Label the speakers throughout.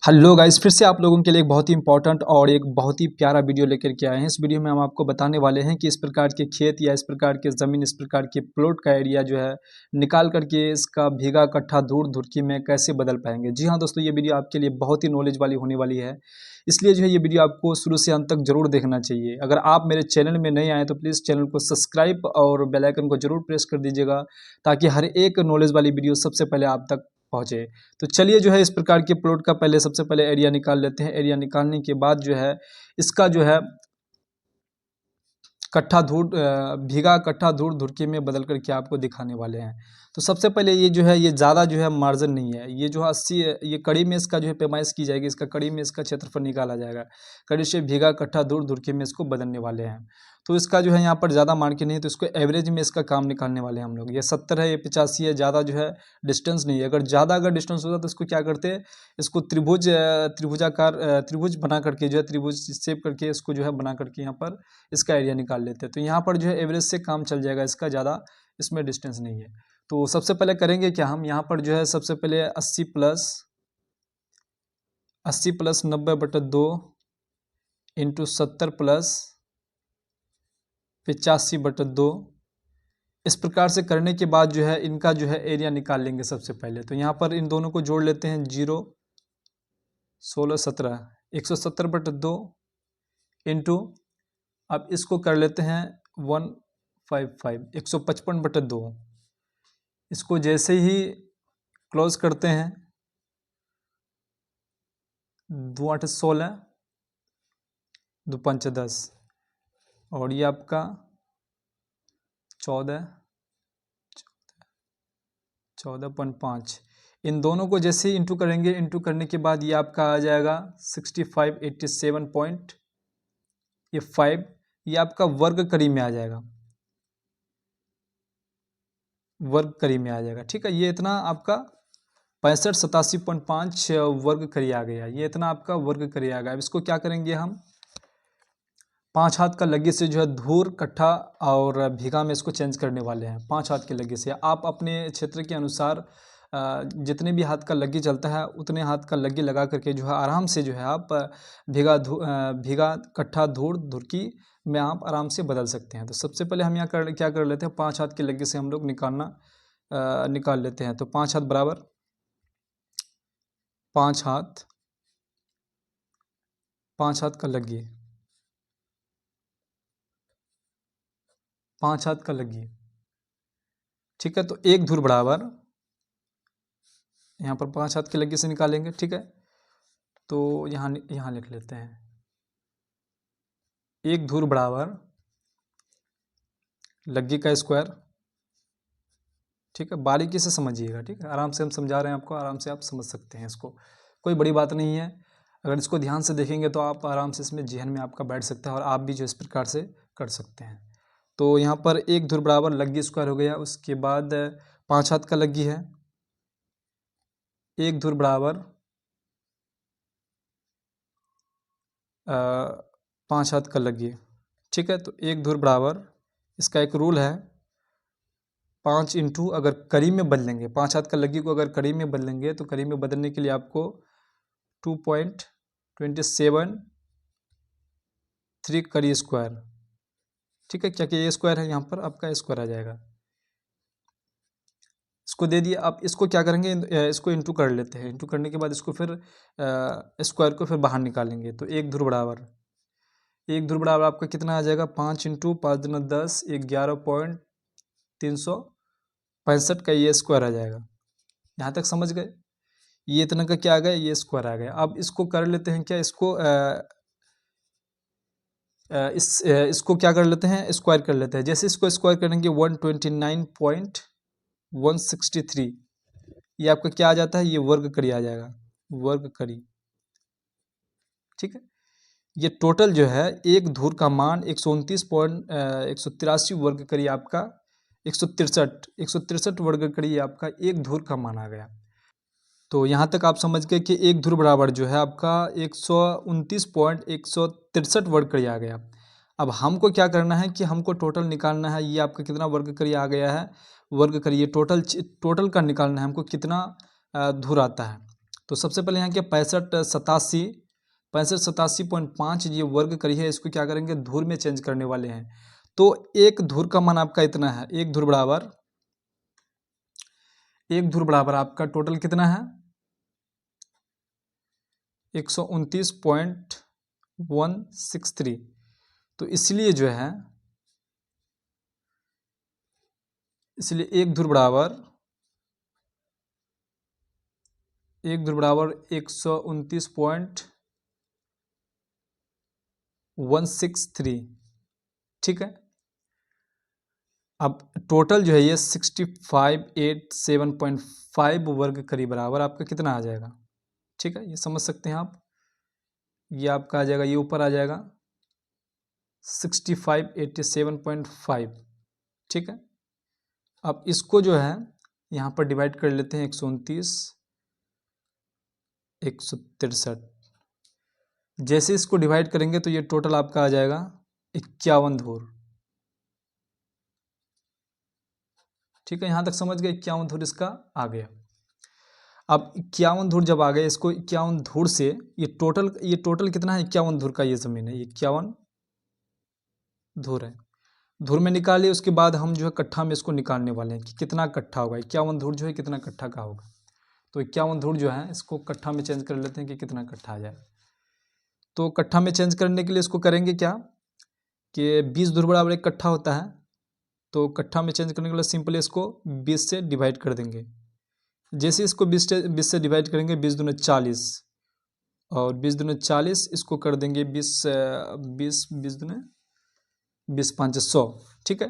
Speaker 1: Hello guys, फिर से आप लोगों के लिए एक बहुत ही इंपॉर्टेंट और एक बहुत ही प्यारा वीडियो लेकर के आए हैं। इस वीडियो में हम आपको बताने वाले हैं कि इस प्रकार के खेत या इस प्रकार के ज़मीन, इस प्रकार के प्लॉट का एरिया जो है निकाल करके इसका बीघा कट्ठा धूर धुरकी में कैसे बदल पाएंगे। जी हाँ दोस्तों, ये वीडियो आपके लिए बहुत ही नॉलेज वाली होने वाली है, इसलिए जो है ये वीडियो आपको शुरू से अंत तक जरूर देखना चाहिए। अगर आप मेरे चैनल में नए आए तो प्लीज़ चैनल को सब्सक्राइब और बेल आइकन को जरूर प्रेस कर दीजिएगा, ताकि हर एक नॉलेज वाली वीडियो सबसे पहले आप तक पहुँचे। तो चलिए जो है इस प्रकार के प्लॉट का पहले सबसे पहले एरिया निकाल लेते हैं। एरिया निकालने के बाद जो है इसका जो है बीघा कट्ठा धूर धुरकी में बदल कर के आपको दिखाने वाले हैं। तो सबसे पहले ये जो है ये ज़्यादा जो है मार्जिन नहीं है, ये जो 80 ये कड़ी में इसका जो है पैमाइश की जाएगी, इसका कड़ी में इसका क्षेत्रफल निकाला जाएगा। कड़ी से बीघा कट्ठा धूर धुरकी में इसको बदलने वाले हैं। तो इसका जो है यहाँ पर ज़्यादा मार्जिन नहीं है, तो इसको एवरेज में इसका काम निकालने वाले हैं हम लोग। ये 70 है, ये 85 है, ज़्यादा जो है डिस्टेंस नहीं है। अगर ज़्यादा डिस्टेंस होता तो इसको क्या करते हैं, इसको त्रिभुज बना करके जो है त्रिभुज शेप करके इसको जो है बना करके यहाँ पर इसका एरिया निकाल लेते हैं। तो यहाँ पर जो है एवरेज से काम चल जाएगा, इसका ज़्यादा इसमें डिस्टेंस नहीं है। तो सबसे पहले करेंगे क्या, हम यहाँ पर जो है सबसे पहले 80 प्लस 90/2 इंटू 70 प्लस 85/2 इस प्रकार से करने के बाद जो है इनका जो है एरिया निकाल लेंगे सबसे पहले। तो यहाँ पर इन दोनों को जोड़ लेते हैं, 0 16 17 170/2 इंटू, अब इसको कर लेते हैं 155 155/2। इसको जैसे ही क्लोज करते हैं, 2 8 16 2 5 10 और ये आपका 14.5। इन दोनों को जैसे ही इंटू करेंगे, इंटू करने के बाद ये आपका आ जाएगा 6587.5। ये आपका वर्ग कड़ी में आ जाएगा, वर्ग कड़ी में आ जाएगा। ठीक है, ये इतना आपका 65 87.5 वर्ग करी आ गया, ये इतना आपका वर्ग करी आ गया। अब इसको क्या करेंगे, हम 5 हाथ का लग्गी से जो है धूर कट्ठा और बीघा में इसको चेंज करने वाले हैं। 5 हाथ के लग्गी से आप अपने क्षेत्र के अनुसार जितने भी हाथ का लग्गी चलता है उतने हाथ का लग्गी लगा करके जो है आराम से जो है आप बीघा कट्ठा धूर धुरकी में आप आराम से बदल सकते हैं। तो सबसे पहले हम यहाँ क्या कर लेते हैं, 5 हाथ के लग्गी से हम लोग निकाल लेते हैं। तो 5 हाथ बराबर 5 हाथ का लग्गी, 5 हाथ का लग्गी। ठीक है, तो एक धूर बराबर यहाँ पर 5 हाथ के लग्गी से निकालेंगे। ठीक है, तो यहाँ लिख लेते हैं, एक धूर बराबर लग्गी का स्क्वायर। ठीक है, बारीकी से समझिएगा। ठीक है, आराम से हम समझा रहे हैं आपको, आराम से आप समझ सकते हैं इसको, कोई बड़ी बात नहीं है। अगर इसको ध्यान से देखेंगे तो आप आराम से इसमें जहन में आपका बैठ सकता है और आप भी जो इस प्रकार से कर सकते हैं। तो यहाँ पर एक धुर बराबर लग्गी स्क्वायर हो गया। उसके बाद 5 हाथ का लग्गी है, एक धुर बराबर 5 हाथ का लग्गी। ठीक है, तो एक धुर बराबर, इसका एक रूल है, 5 इंटू, अगर कड़ी में बदलेंगे 5 हाथ का लग्गी को अगर कड़ी में बदलेंगे तो कड़ी में बदलने के लिए आपको 2.273 कड़ी स्क्वायर। ठीक है, क्या कि ये स्क्वायर है, यहाँ पर आपका स्क्वायर आ जाएगा। इसको दे दिए, आप इसको क्या करेंगे, इसको इंटू कर लेते हैं। इंटू करने के बाद इसको फिर स्क्वायर को फिर बाहर निकालेंगे। तो एक धुर बराबर आपका कितना आ जाएगा, 5 इंटू 5 दूना 10, 11.365 का ये स्क्वायर आ जाएगा। यहाँ तक समझ गए, ये इतना का क्या आ गया, ये स्क्वायर आ गया। अब इसको कर लेते हैं क्या, इसको क्या कर लेते हैं, स्क्वायर कर लेते हैं। जैसे इसको स्क्वायर करेंगे 129.163, ये आपका क्या आ जाता है, ये वर्ग करी आ जाएगा, वर्ग करी। ठीक है, ये टोटल जो है एक धूर का मान 129.183 वर्ग करी आपका 163 वर्ग करी आपका एक धूर का मान आ गया। तो यहाँ तक आप समझ गए कि एक धुर बराबर जो है आपका 129.163 वर्ग करी आ गया। अब हमको क्या करना है कि हमको टोटल निकालना है, ये आपका कितना वर्ग करी आ गया है, वर्ग करिए टोटल का निकालना है हमको, कितना धुर आता है। तो सबसे पहले यहाँ क्या 65 87.5 ये वर्ग करी है, इसको क्या करेंगे धूर में चेंज करने वाले हैं। तो एक धूर का मान आपका इतना है, एक धूर बराबर आपका टोटल कितना है 129.163। तो इसलिए जो है, इसलिए एक धूर बराबर 129.163, ठीक है। अब टोटल जो है ये 6587.5 वर्ग करी बराबर आपका कितना आ जाएगा, ठीक है। ये समझ सकते हैं आप, ये आपका आ जाएगा, ये ऊपर आ जाएगा 6587.5, ठीक है। अब इसको जो है यहाँ पर डिवाइड कर लेते हैं 129 163। जैसे इसको डिवाइड करेंगे तो ये टोटल आपका आ जाएगा 51 धूर, ठीक है। यहाँ तक समझ गए, 51 धूर इसका आ गया। अब 51 धूर जब आ गए, इसको 51 धूर से ये टोटल कितना है 51 धूर का, ये ज़मीन है, ये 51 धूर है। धूर में निकालिए, उसके बाद हम जो है कट्ठा में इसको निकालने वाले हैं कि कितना कट्ठा होगा, 51 धूर जो है कितना कट्ठा का होगा। तो 51 धूर जो है इसको कट्ठा में चेंज कर लेते हैं कि कितना कट्ठा आ जाए। तो कट्ठा में चेंज करने के लिए इसको करेंगे क्या कि 20 धूर बराबर एक कट्ठा होता है। तो कट्ठा में चेंज करने के लिए सिंपली इसको 20 से डिवाइड कर देंगे। जैसे इसको 20 से डिवाइड करेंगे, 20 दूनी 40 और 20 दूनी 40, इसको कर देंगे 20 दूनी 20 5 100, ठीक है।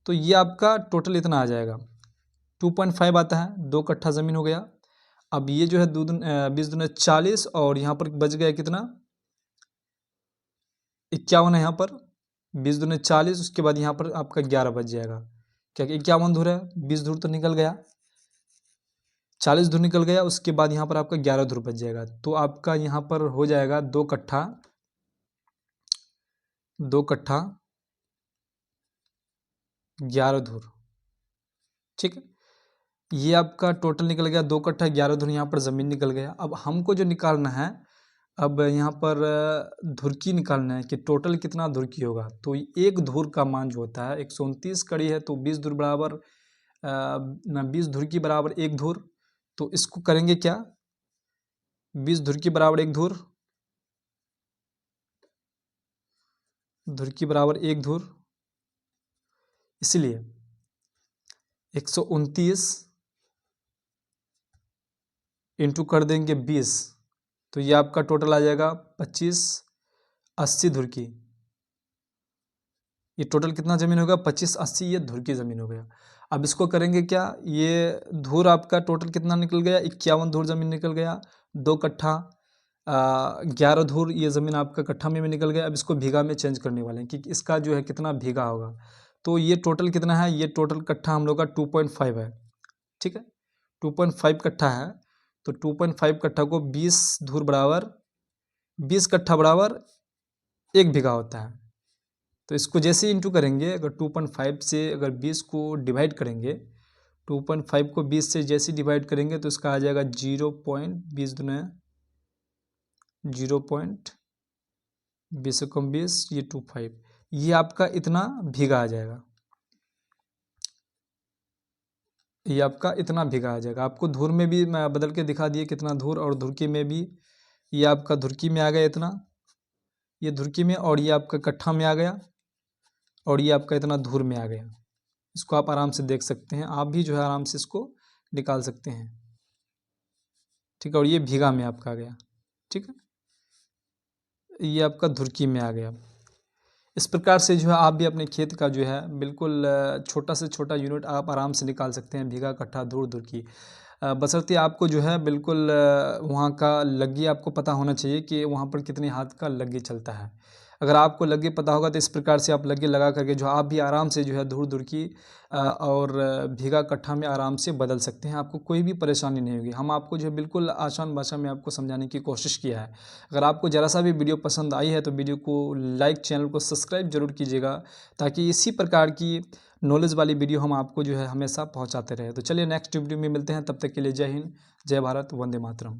Speaker 1: तो ये आपका टोटल इतना आ जाएगा 2.5 आता है, 2 कट्ठा ज़मीन हो गया। अब ये जो है 20 दूनी 40 और यहाँ पर बच गया कितना 51 है, यहाँ पर 20 दूनी 40, उसके बाद यहाँ पर आपका 11 बच जाएगा। क्या 51 धूर है, 20 धूर तो निकल गया, 40 धूर निकल गया, उसके बाद यहाँ पर आपका 11 धूर बच जाएगा। तो आपका यहाँ पर हो जाएगा 2 कट्ठा 11 धूर, ठीक है। ये आपका टोटल निकल गया 2 कट्ठा 11 धूर, यहाँ पर ज़मीन निकल गया। अब हमको जो निकालना है, अब यहाँ पर धुरकी निकालना है कि टोटल कितना धुरकी होगा। तो एक धूर का मान जो होता है 129 कड़ी है, तो 20 धूर बराबर 20 धुरकी बराबर एक धूर। तो इसको करेंगे क्या 20 धुरकी बराबर एक धूर, धुरकी बराबर एक धूर, इसलिए 129 इंटू कर देंगे 20, तो ये आपका टोटल आ जाएगा 25 80 धुर की। ये टोटल कितना ज़मीन होगा 25 80, ये धुर की ज़मीन हो गया। अब इसको करेंगे क्या, ये धूर आपका टोटल कितना निकल गया 51 धूर ज़मीन निकल गया, 2 कट्ठा 11 धूर ये ज़मीन आपका कट्ठा में निकल गया। अब इसको भीगा में चेंज करने वाले हैं कि इसका जो है कितना भीगा होगा। तो ये टोटल कितना है, ये टोटल कट्ठा हम लोग का 2.5 है, ठीक है। 2.5 कट्ठा है, तो 2.5 कट्ठा को 20 धूर बराबर 20 कट्ठा बराबर 1 बीघा होता है। तो इसको जैसे इंटू करेंगे, अगर 2.5 से अगर 20 को डिवाइड करेंगे, 2.5 को 20 से जैसे डिवाइड करेंगे तो इसका आ जाएगा 0.20 दूना 0.20 से कम 20, ये 25, ये आपका इतना भीगा आ जाएगा, ये आपका इतना भीगा आ जाएगा। आपको धूर में भी मैं बदल के दिखा दिए कितना धूर, और धुरकी में भी ये आपका धुरकी में आ गया इतना, ये धुरकी में, और ये आपका कट्ठा में आ गया, और ये आपका इतना धूर में आ गया। इसको आप आराम से देख सकते हैं, आप भी जो है आराम से इसको निकाल सकते हैं, ठीक है। और ये भीगा में आपका आ गया, ठीक है, ये आपका धुरकी में आ गया। इस प्रकार से जो है आप भी अपने खेत का जो है बिल्कुल छोटा से छोटा यूनिट आप आराम से निकाल सकते हैं, भीगा कट्ठा धूर धुरकी। बशर्ते आपको जो है बिल्कुल वहाँ का लग्गी आपको पता होना चाहिए कि वहाँ पर कितने हाथ का लग्गी चलता है। अगर आपको लग्गी पता होगा तो इस प्रकार से आप लग्गी लगा करके जो आप भी आराम से जो है धूर धुरकी और भीगा कट्ठा में आराम से बदल सकते हैं, आपको कोई भी परेशानी नहीं होगी। हम आपको जो है बिल्कुल आसान भाषा में आपको समझाने की कोशिश किया है। अगर आपको ज़रा सा भी वीडियो पसंद आई है तो वीडियो को लाइक, चैनल को सब्सक्राइब जरूर कीजिएगा, ताकि इसी प्रकार की नॉलेज वाली वीडियो हम आपको जो है हमेशा पहुंचाते रहे। तो चलिए नेक्स्ट वीडियो में मिलते हैं, तब तक के लिए जय हिंद, जय भारत, वंदे मातरम।